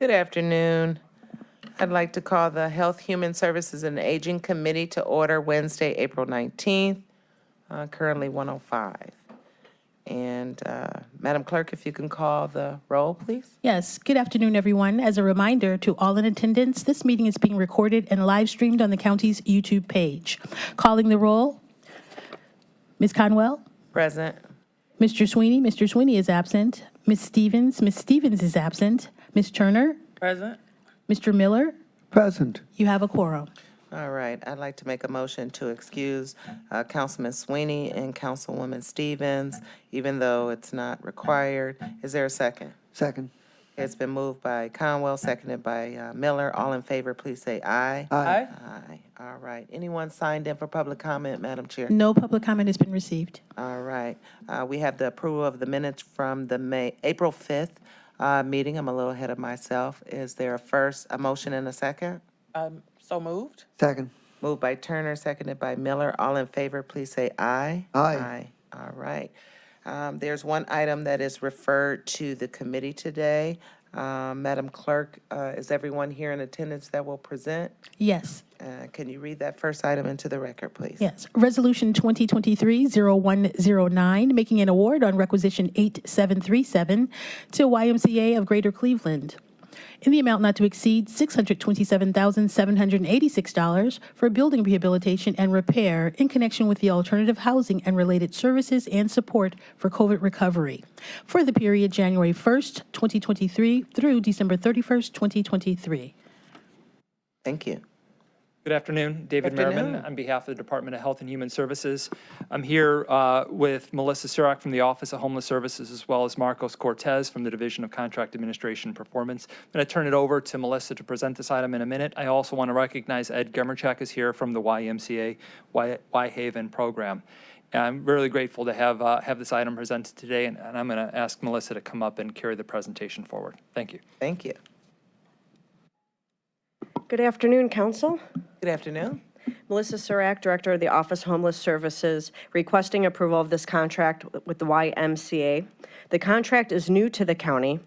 Good afternoon. I'd like to call the Health, Human Services, and Aging Committee to order Wednesday, April 19th, currently 1:05. And Madam Clerk, if you can call the roll, please. Yes, good afternoon, everyone. As a reminder to all in attendance, this meeting is being recorded and live streamed on the county's YouTube page. Calling the roll, Ms. Conwell, Present. Mr. Sweeney is absent. Ms. Stevens is absent. Ms. Turner, Present. Mr. Miller, Present. you have a quorum. All right, I'd like to make a motion to excuse Councilman Sweeney and Councilwoman Stevens, even though it's not required. Is there a second? Second. It's been moved by Conwell, seconded by Miller. All in favor, please say aye. Aye. Aye. All right. Anyone signed in for public comment, Madam Chair? No public comment has been received. All right. We have the approval of the minutes from the April 5th meeting. I'm a little ahead of myself. Is there a motion and a second? So moved. Second. Moved by Turner, seconded by Miller. All in favor, please say aye. Aye. All right. There's one item that is referred to the committee today. Madam Clerk, is everyone here in attendance that will present? Yes. Can you read that first item into the record, please? Yes. Resolution 2023-0109, making an award on requisition 8737 to YMCA of Greater Cleveland in the amount not to exceed $627,786 for building rehabilitation and repair in connection with the alternative housing and related services and support for COVID recovery for the period January 1st, 2023 through December 31st, 2023. Thank you. Good afternoon, David Afternoon. Merriman on behalf of the Department of Health and Human Services. I'm here with Melissa Surak from the Office of Homeless Services, as well as Marcos Cortez from the Division of Contract Administration and Performance. I'm going to turn it over to Melissa to present this item in a minute. I also want to recognize Ed Gemerchak is here from the YMCA Y-Haven program. And I'm really grateful to have this item presented today, and I'm going to ask Melissa to come up and carry the presentation forward. Thank you. Thank you. Good afternoon, Council. Good afternoon. Melissa Surak, Director of the Office Homeless Services, requesting approval of this contract with the YMCA. The contract is new to the county.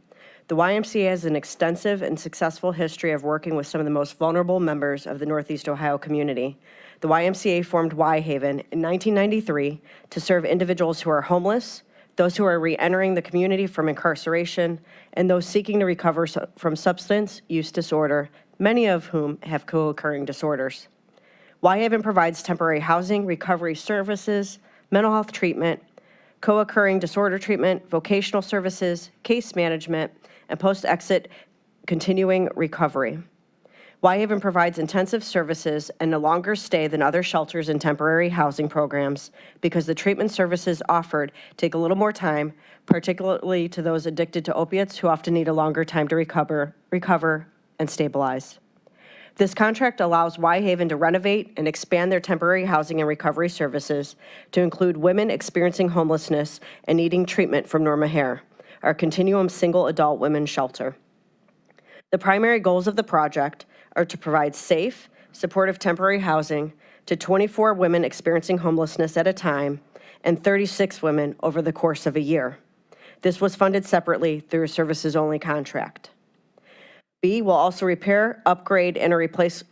The YMCA has an extensive and successful history of working with some of the most vulnerable members of the Northeast Ohio community. The YMCA formed Y-Haven in 1993 to serve individuals who are homeless, those who are re-entering the community from incarceration, and those seeking to recover from substance use disorder, many of whom have co-occurring disorders. Y-Haven provides temporary housing, recovery services, mental health treatment, co-occurring disorder treatment, vocational services, case management, and post-exit continuing recovery. Y-Haven provides intensive services and a longer stay than other shelters and temporary housing programs because the treatment services offered take a little more time, particularly to those addicted to opiates who often need a longer time to recover and stabilize. This contract allows Y-Haven to renovate and expand their temporary housing and recovery services to include women experiencing homelessness and needing treatment from Norma Hare, our Continuum single adult women's shelter. The primary goals of the project are to provide safe, supportive temporary housing to 24 women experiencing homelessness at a time and 36 women over the course of a year. This was funded separately through a services-only contract. B will also repair, upgrade, and replace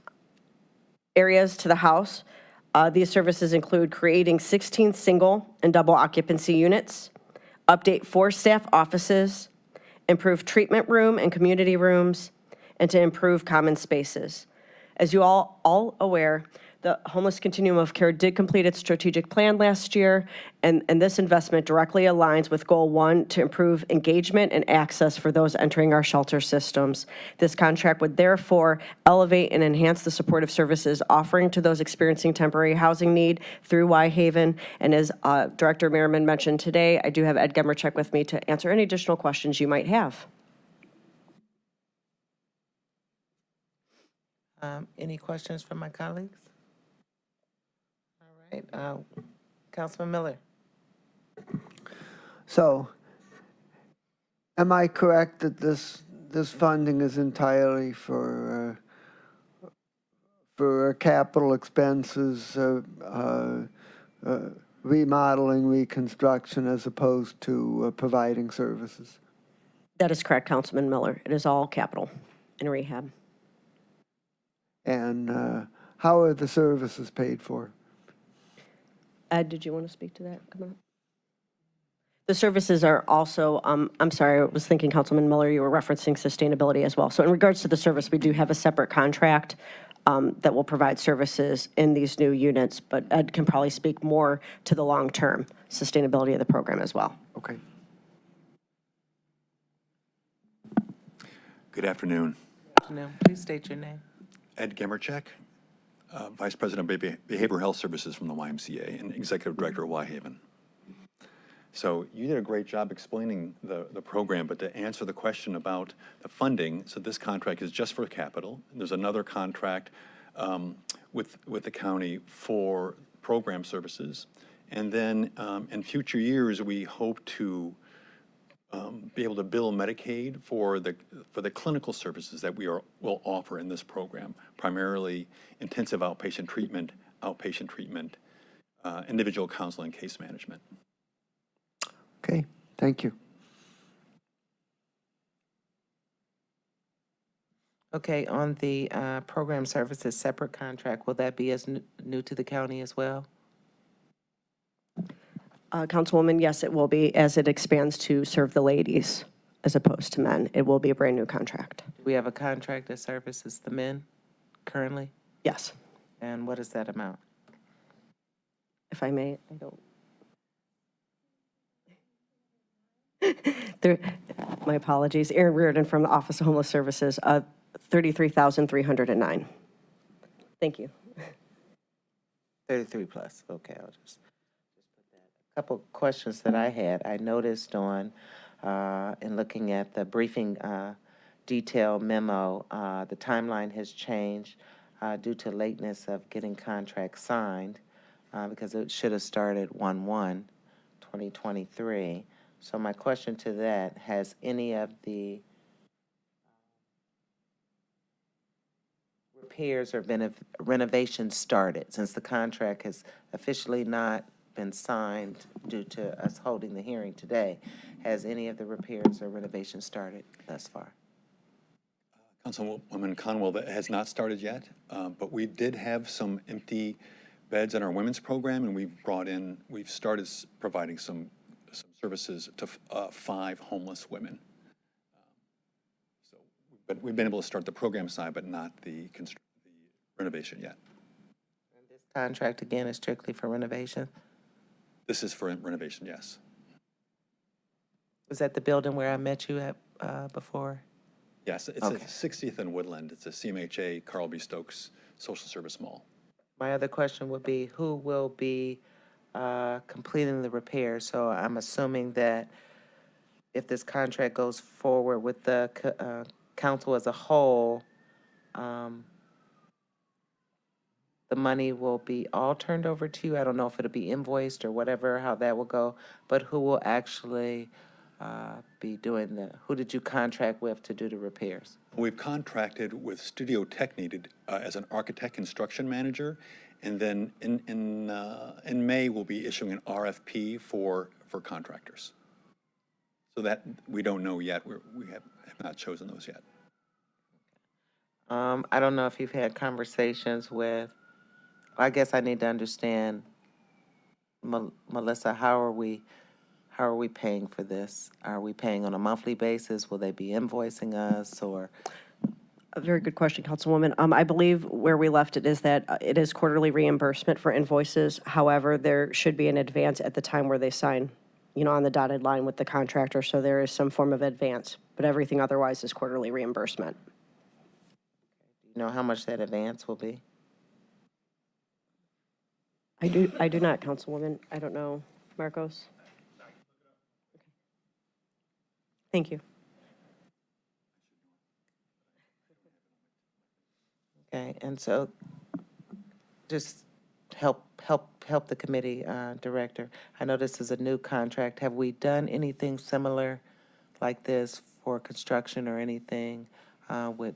areas to the house. These services include creating 16 single and double occupancy units, update 4 staff offices, improve treatment room and community rooms, and to improve common spaces. As you all aware, the Homeless Continuum of Care did complete its strategic plan last year, and this investment directly aligns with Goal 1 to improve engagement and access for those entering our shelter systems. This contract would therefore elevate and enhance the supportive services offering to those experiencing temporary housing need through Y-Haven. And as Director Merriman mentioned today, I do have Ed Gemerchak with me to answer any additional questions you might have. Any questions from my colleagues? All right. Councilman Miller. So, am I correct that this funding is entirely for capital expenses, remodeling, reconstruction, as opposed to providing services? That is correct, Councilman Miller. It is all capital and rehab. And how are the services paid for? Ed, did you want to speak to that? Come on. The services are also, I'm sorry, I was thinking, Councilman Miller, you were referencing sustainability as well. So in regards to the service, we do have a separate contract that will provide services in these new units, but Ed can probably speak more to the long-term sustainability of the program as well. Okay. Good afternoon. Afternoon. Please state your name. Ed Gemerchek, Vice President of Behavioral Health Services from the YMCA and Executive Director of Y-Haven. So you did a great job explaining the program, but to answer the question about the funding, so this contract is just for capital. There's another contract with the county for program services. And then in future years, we hope to be able to bill Medicaid for the clinical services that we will offer in this program, primarily intensive outpatient treatment, individual counseling, case management. Okay, thank you. Okay, on the program services separate contract, will that be as new to the county as well? Councilwoman, yes, it will be as it expands to serve the ladies as opposed to men. It will be a brand new contract. Do we have a contract that services the men currently? Yes, And what is that amount? if I may, I don't. My apologies. Erin Reardon from the Office of Homeless Services, 33,309. Thank you. 33 plus, okay, I'll just put that. A couple questions that I had. I noticed in looking at the briefing detail memo, the timeline has changed due to lateness of getting contracts signed because it should have started 1/1/2023. So my question to that, has any of the repairs or renovations started since the contract has officially not been signed due to us holding the hearing today? Has any of the repairs or renovations started thus far? Councilwoman Conwell, that has not started yet, but we did have some empty beds in our women's program, and we've started providing some services to 5 homeless women. But we've been able to start the program side, but not the renovation yet. And this contract, again, is strictly for renovation? This is for renovation, yes. Was that the building where I met you at before? Yes, it's Okay. at 60th and Woodland. It's a CMHA Carl B. Stokes Social Service Mall. My other question would be, who will be completing the repair? So I'm assuming that if this contract goes forward with the council as a whole, the money will be all turned over to you. I don't know if it'll be invoiced or whatever, how that will go, but who will actually be doing who did you contract with to do the repairs? We've contracted with Studio Techni as an architect construction manager, and then in May we'll be issuing an RFP for contractors. So that we don't know yet. We have not chosen those yet. I don't know if you've had conversations with, I guess I need to understand, Melissa, how are we paying for this? Are we paying on a monthly basis? Will they be invoicing us or? A very good question, Councilwoman. I believe where we left it is that it is quarterly reimbursement for invoices. However, there should be an advance at the time where they sign, on the dotted line with the contractor. So there is some form of advance, but everything otherwise is quarterly reimbursement. Do you know how much that advance will be? I do not, Councilwoman. I don't know. Marcos? Thank you. Okay, and so just help the committee director. I know this is a new contract. Have we done anything similar like this for construction or anything with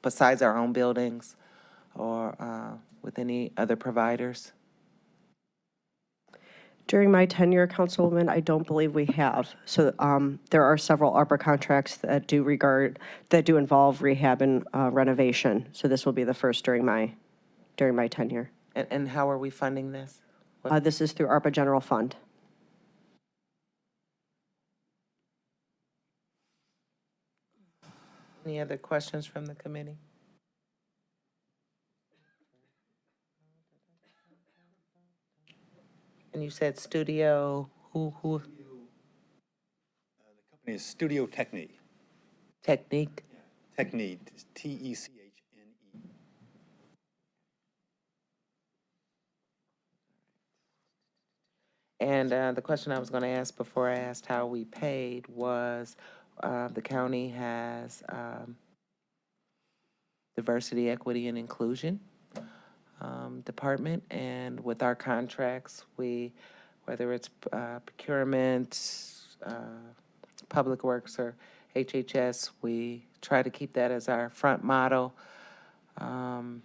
besides our own buildings or with any other providers? During my tenure, Councilwoman, I don't believe we have. So there are several ARPA contracts that do involve rehab and renovation. So this will be the first during my tenure. And how are we funding this? This is through ARPA General Fund. Any other questions from the committee? And you said studio, who, Company is Studio Technique. Technique? Technique, Techne. And the question I was going to ask before I asked how we paid was, the county has diversity, equity, and inclusion department, and with our contracts, whether it's procurement, public works, or HHS, we try to keep that as our front motto. How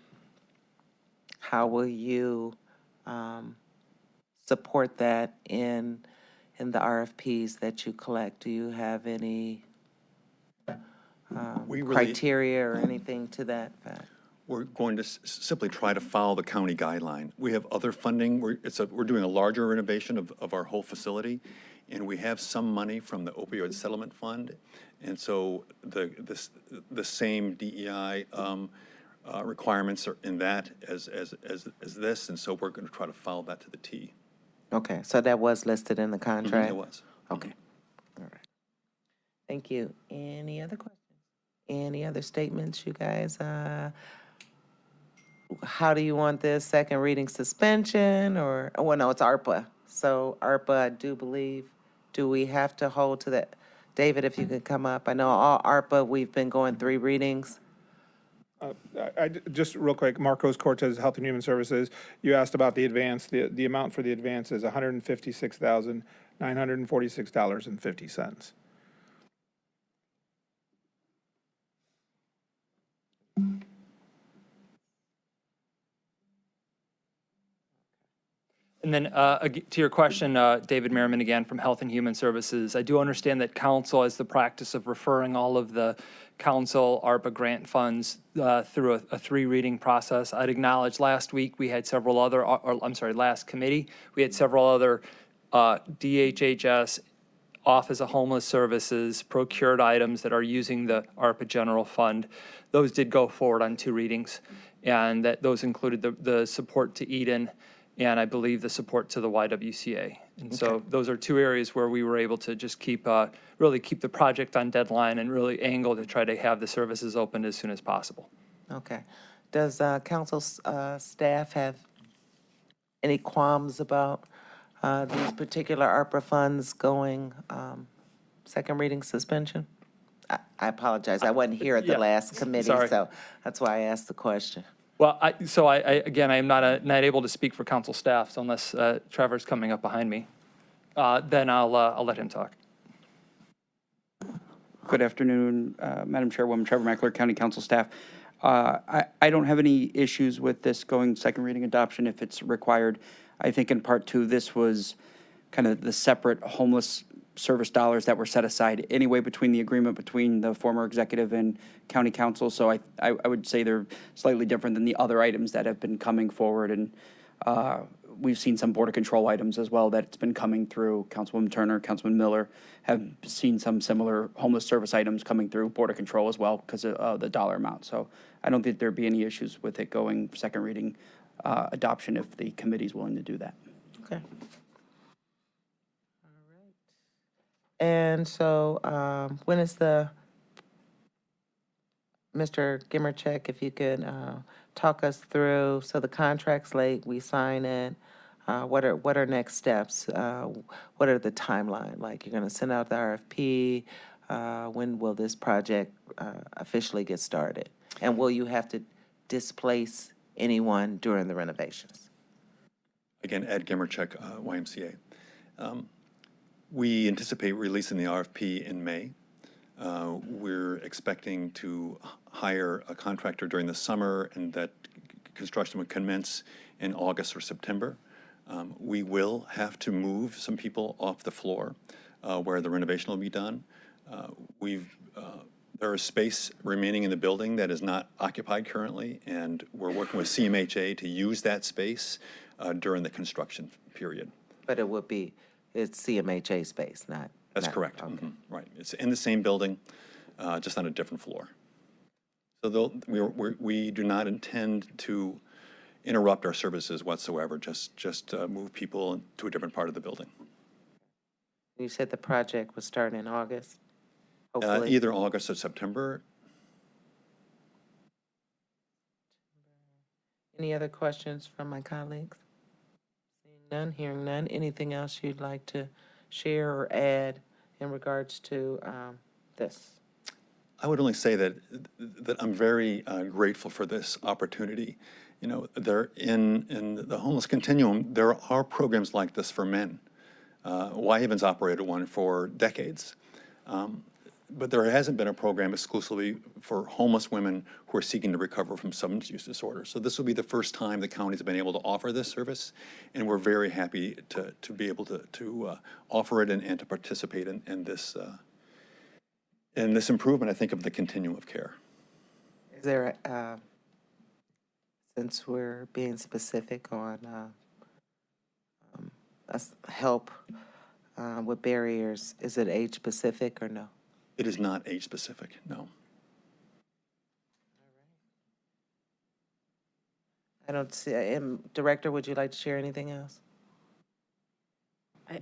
will you support that in the RFPs that you collect? Do you have any We really- criteria or anything to that fact? We're going to simply try to follow the county guideline. We have other funding. We're doing a larger renovation of our whole facility, and we have some money from the opioid settlement fund. And so the same DEI requirements are in that as this, and so we're going to try to follow that to the T. Okay, so that was listed in the contract? It was. Okay, all right. Thank you. Any other questions? Any other statements, you guys? How do you want this, second reading suspension, or, well, no, it's ARPA. So ARPA, I do believe, do we have to hold to that? David, if you could come up. I know all ARPA, we've been going 3 readings. Just real quick, Marcos Cortez, Health and Human Services. You asked about the advance. The amount for the advance is $156,946.50. And then to your question, David Merriman again from Health and Human Services. I do understand that council has the practice of referring all of the council ARPA grant funds through a 3-reading process. I'd acknowledge last week we had several other, last committee, we had several other DHHS, Office of Homeless Services, procured items that are using the ARPA General Fund. Those did go forward on 2 readings, and that those included the support to Eden, and I believe the support to the YWCA. And so those are 2 areas where we were able to just really keep the project on deadline and really angle to try to have the services opened as soon as possible. Okay. Does council staff have any qualms about these particular ARPA funds going second reading suspension? I apologize. I wasn't here at the Yeah. last committee, Sorry. so that's why I asked the question. Well, I am not able to speak for council staff, so unless Trevor's coming up behind me, then I'll let him talk. Good afternoon, Madam Chairwoman, Trevor Meckler, County Council staff. I don't have any issues with this going second reading adoption if it's required. I think in part 2, this was kind of the separate homeless service dollars that were set aside anyway between the agreement between the former executive and county council. So I would say they're slightly different than the other items that have been coming forward. And we've seen some border control items as well that's been coming through. Councilwoman Turner, Councilman Miller have seen some similar homeless service items coming through border control as well because of the dollar amount. So I don't think there'd be any issues with it going second reading adoption if the committee's willing to do that. Okay. And so when is Mr. Gimmercheck, if you could talk us through, so the contract's late, we sign it, what are next steps? What are the timeline? Like, you're going to send out the RFP, when will this project officially get started? And will you have to displace anyone during the renovations? Again, Ed Gimmercheck, YMCA. We anticipate releasing the RFP in May. We're expecting to hire a contractor during the summer, and that construction would commence in August or September. We will have to move some people off the floor where the renovation will be done. There is space remaining in the building that is not occupied currently, and we're working with CMHA to use that space during the construction period. But it's CMHA space, not. That's not- correct. okay. Right. It's in the same building, just on a different floor. So we do not intend to interrupt our services whatsoever, just move people to a different part of the building. You said the project was starting in August, hopefully. Either August or September. Any other questions from my colleagues? Seeing none, hearing none. Anything else you'd like to share or add in regards to this? I would only say that I'm very grateful for this opportunity. You know, there in the homeless continuum, there are programs like this for men. Whitehaven's operated one for decades. But there hasn't been a program exclusively for homeless women who are seeking to recover from substance use disorder. So this will be the first time the county's been able to offer this service, and we're very happy to be able to offer it and to participate in this improvement, I think, of the continuum of care. Is there, since we're being specific on help with barriers, is it age specific or no? It is not age specific, no. I don't see, Director, would you like to share anything else?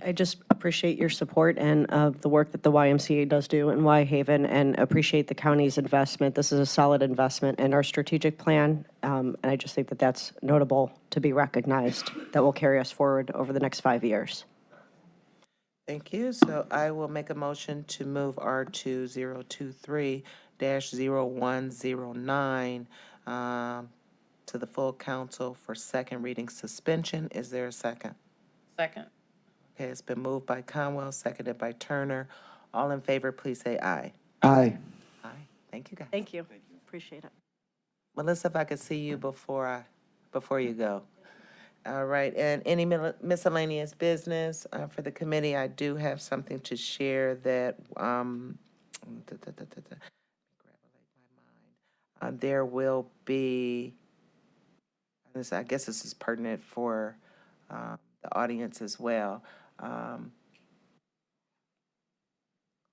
I just appreciate your support and the work that the YMCA does do in Whitehaven, and appreciate the county's investment. This is a solid investment in our strategic plan, and I just think that that's notable to be recognized, that will carry us forward over the next 5 years. Thank you. So I will make a motion to move R2023-0109 to the full council for second reading suspension. Is there a second? Second. Okay, it's been moved by Conwell, seconded by Turner. All in favor, please say aye. Aye. Aye. Thank you, guys. Thank you. Appreciate it. Melissa, if I could see you before you go. All right, and any miscellaneous business for the committee? I do have something to share that, there will be, I guess this is pertinent for the audience as well.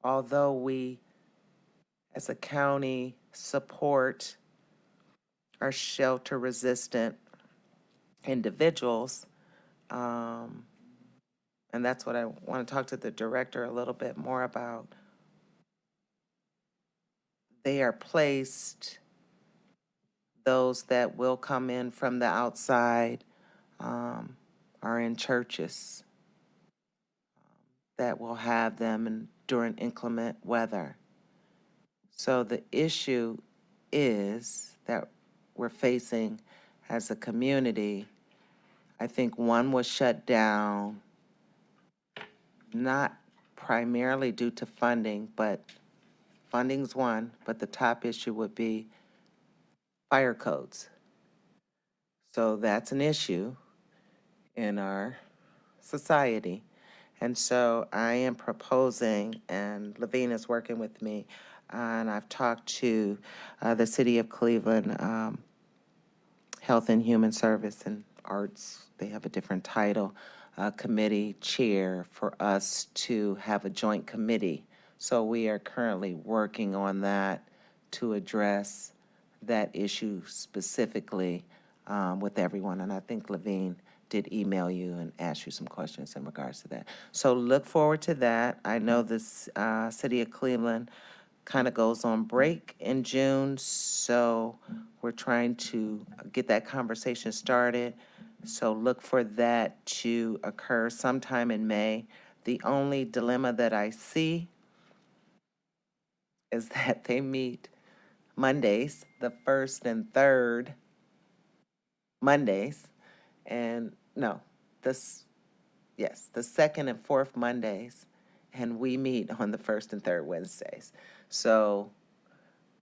Although we, as a county, support our shelter-resistant individuals, and that's what I want to talk to the director a little bit more about. They are placed, those that will come in from the outside are in churches that will have them during inclement weather. So the issue is that we're facing as a community. I think one was shut down, not primarily due to funding, but funding's one, but the top issue would be fire codes. So that's an issue in our society. And so I am proposing, and Levine is working with me, and I've talked to the City of Cleveland Health and Human Service and Arts, they have a different title, committee chair for us to have a joint committee. So we are currently working on that to address that issue specifically with everyone. And I think Levine did email you and ask you some questions in regards to that. So look forward to that. I know this City of Cleveland kind of goes on break in June, so we're trying to get that conversation started. So look for that to occur sometime in May. The only dilemma that I see is that they meet Mondays, the first and third Mondays, and the second and fourth Mondays, and we meet on the first and third Wednesdays. So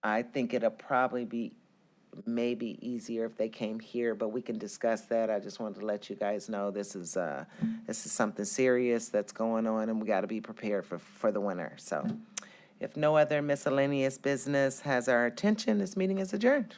I think it'll probably be maybe easier if they came here, but we can discuss that. I just wanted to let you guys know this is something serious that's going on, and we got to be prepared for the winter. So if no other miscellaneous business has our attention, this meeting is adjourned.